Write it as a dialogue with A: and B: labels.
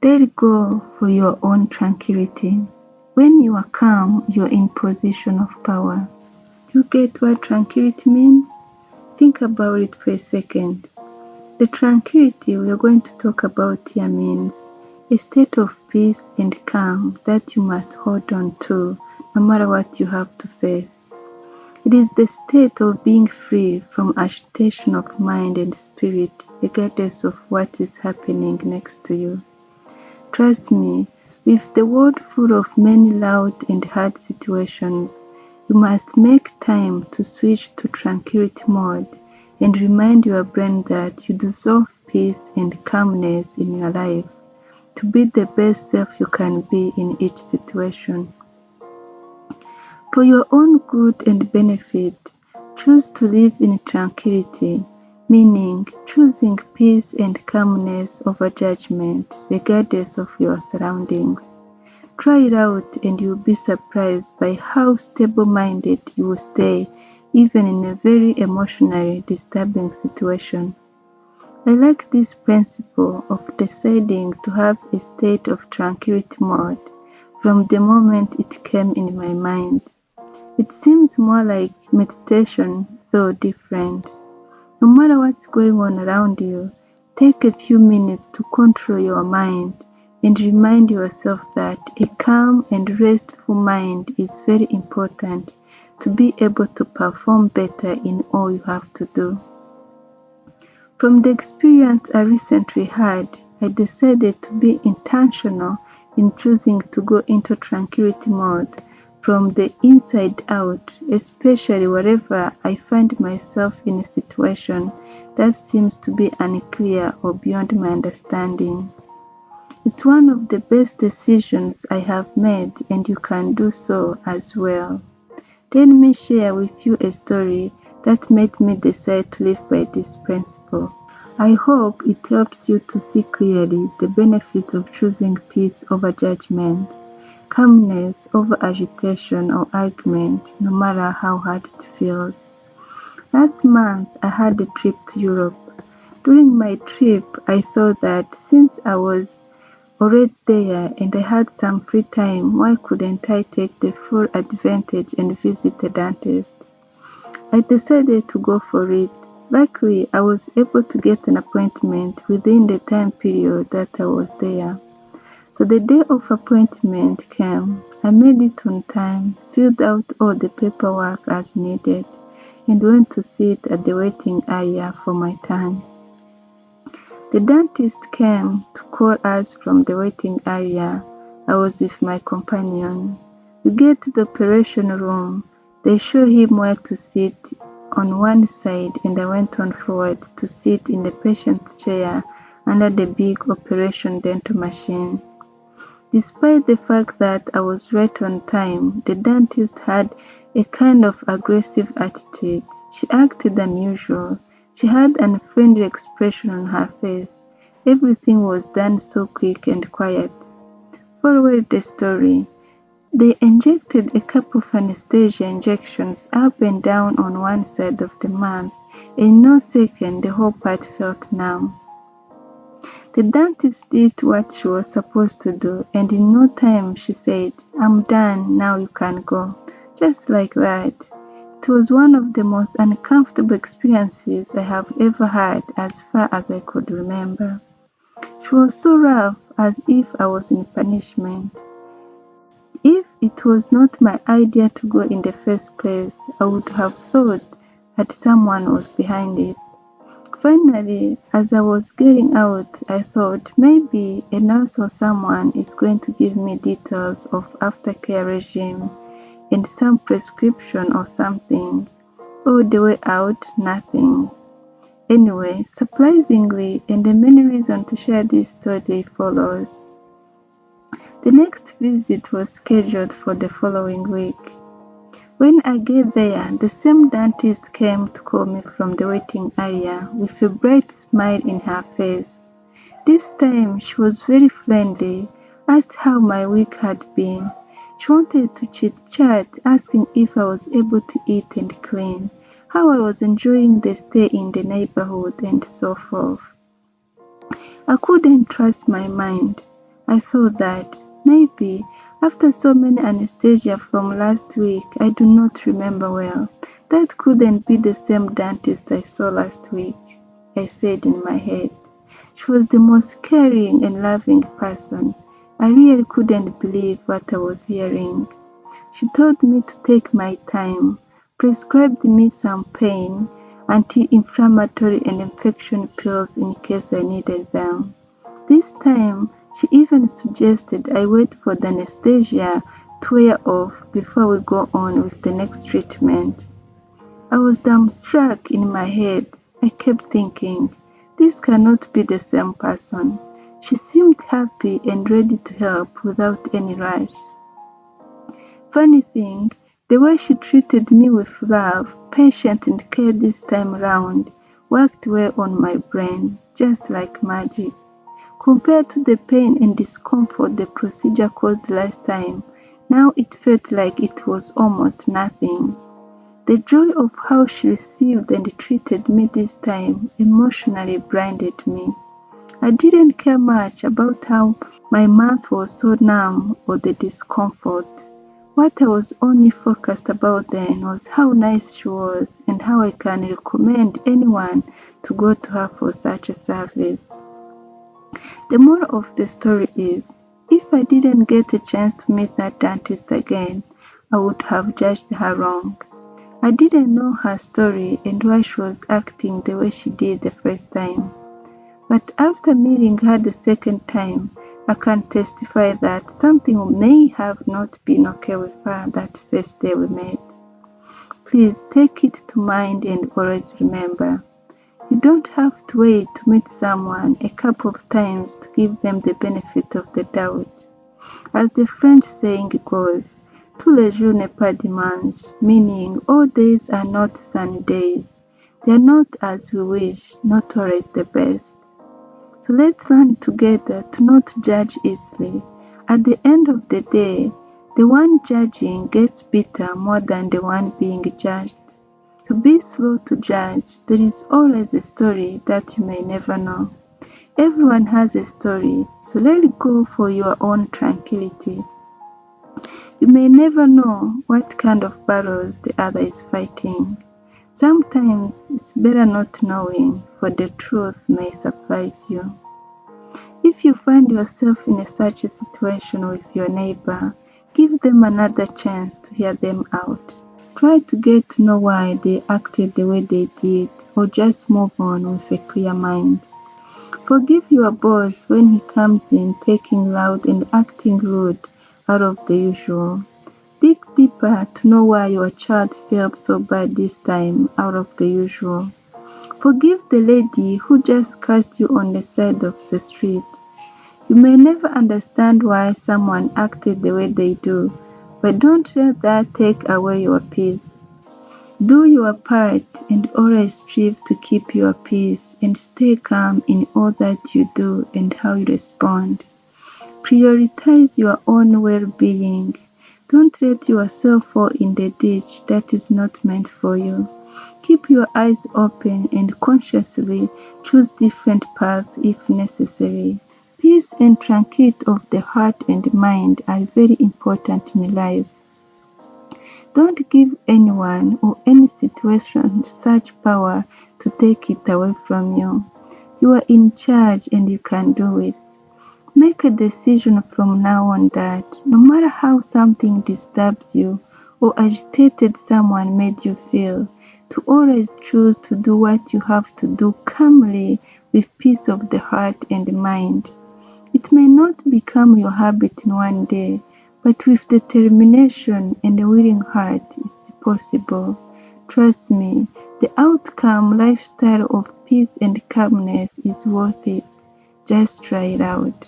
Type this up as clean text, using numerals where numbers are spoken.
A: Let go for your own tranquility. When you are calm, you are in position of power. Do you get what tranquility means? Think about it for a second. The tranquility we are going to talk about here means a state of peace and calm that you must hold on to no matter what you have to face. It is the state of being free from agitation of mind and spirit, regardless of what is happening next to you. Trust me, with the world full of many loud and hard situations, you must make time to switch to tranquility mode and remind your brain that you deserve peace and calmness in your life to be the best self you can be in each situation. For your own good and benefit, choose to live in tranquility, meaning choosing peace and calmness over judgment, regardless of your surroundings. Try it out and you'll be surprised by how stable-minded you will stay even in a very emotionally disturbing situation. I like this principle of deciding to have a state of tranquility mode from the moment it came in my mind. It seems more like meditation, though different. No matter what's going on around you, take a few minutes to control your mind and remind yourself that a calm and restful mind is very important to be able to perform better in all you have to do. From the experience I recently had, I decided to be intentional in choosing to go into tranquility mode from the inside out, especially wherever I find myself in a situation that seems to be unclear or beyond my understanding. It's one of the best decisions I have made, and you can do so as well. Let me share with you a story that made me decide to live by this principle. I hope it helps you to see clearly the benefits of choosing peace over judgment, calmness over agitation or argument, no matter how hard it feels. Last month, I had a trip to Europe. During my trip, I thought that since I was already there and I had some free time, why couldn't I take the full advantage and visit the dentist? I decided to go for it. Luckily, I was able to get an appointment within the time period that I was there. So the day of appointment came. I made it on time, filled out all the paperwork as needed, and went to sit at the waiting area for my turn. The dentist came to call us from the waiting area. I was with my companion. We get to the operation room. They show him where to sit on one side, and I went on forward to sit in the patient's chair under the big operation dental machine. Despite the fact that I was right on time, the dentist had a kind of aggressive attitude. She acted unusual. She had an unfriendly expression on her face. Everything was done so quick and quiet. Forward the story. They injected a couple of anesthesia injections up and down on one side of the mouth. In no second, the whole part felt numb. The dentist did what she was supposed to do, and in no time she said, "I'm done, now you can go." Just like that. It was one of the most uncomfortable experiences I have ever had as far as I could remember. She was so rough, as if I was in punishment. If it was not my idea to go in the first place, I would have thought that someone was behind it. Finally, as I was getting out, I thought maybe a nurse or someone is going to give me details of aftercare regime and some prescription or something. All the way out, nothing. Anyway, surprisingly, and the main reason to share this story follows. The next visit was scheduled for the following week. When I get there, the same dentist came to call me from the waiting area with a bright smile in her face. This time she was very friendly, asked how my week had been. She wanted to chit-chat, asking if I was able to eat and clean, how I was enjoying the stay in the neighborhood, and so forth. I couldn't trust my mind. I thought that maybe after so many anesthesia from last week I do not remember well. That couldn't be the same dentist I saw last week, I said in my head. She was the most caring and loving person. I really couldn't believe what I was hearing. She told me to take my time, prescribed me some pain, anti-inflammatory and infection pills in case I needed them. This time, she even suggested I wait for the anesthesia to wear off before we go on with the next treatment. I was dumbstruck in my head. I kept thinking, this cannot be the same person. She seemed happy and ready to help without any rush. Funny thing, the way she treated me with love, patience and care this time round worked well on my brain, just like magic. Compared to the pain and discomfort the procedure caused last time, now it felt like it was almost nothing. The joy of how she received and treated me this time emotionally blinded me. I didn't care much about how my mouth was so numb or the discomfort. What I was only focused about then was how nice she was and how I can recommend anyone to go to her for such a service. The moral of the story is, if I didn't get a chance to meet that dentist again, I would have judged her wrong. I didn't know her story and why she was acting the way she did the first time. But after meeting her the second time, I can testify that something may have not been okay with her that first day we met. Please take it to mind and always remember, you don't have to wait to meet someone a couple of times to give them the benefit of the doubt. As the French saying goes, tous les jours n'est pas dimanche, meaning all days are not sunny days. They are not as we wish, not always the best. So let's learn together to not judge easily. At the end of the day, the one judging gets bitter more than the one being judged. So be slow to judge. There is always a story that you may never know. Everyone has a story, so let it go for your own tranquility. You may never know what kind of battles the other is fighting. Sometimes it's better not knowing, for the truth may surprise you. If you find yourself in such a situation with your neighbor, give them another chance to hear them out. Try to get to know why they acted the way they did, or just move on with a clear mind. Forgive your boss when he comes in taking loud and acting rude out of the usual. Dig deeper to know why your child felt so bad this time out of the usual. Forgive the lady who just cursed you on the side of the street. You may never understand why someone acted the way they do, but don't let that take away your peace. Do your part and always strive to keep your peace and stay calm in all that you do and how you respond. Prioritize your own well-being. Don't let yourself fall in the ditch that is not meant for you. Keep your eyes open and consciously choose different paths if necessary. Peace and tranquility of the heart and mind are very important in life. Don't give anyone or any situation such power to take it away from you. You are in charge and you can do it. Make a decision from now on that no matter how something disturbs you or agitated someone made you feel, to always choose to do what you have to do calmly with peace of the heart and mind. It may not become your habit in one day, but with determination and a willing heart, it's possible. Trust me, the outcome lifestyle of peace and calmness is worth it. Just try it out.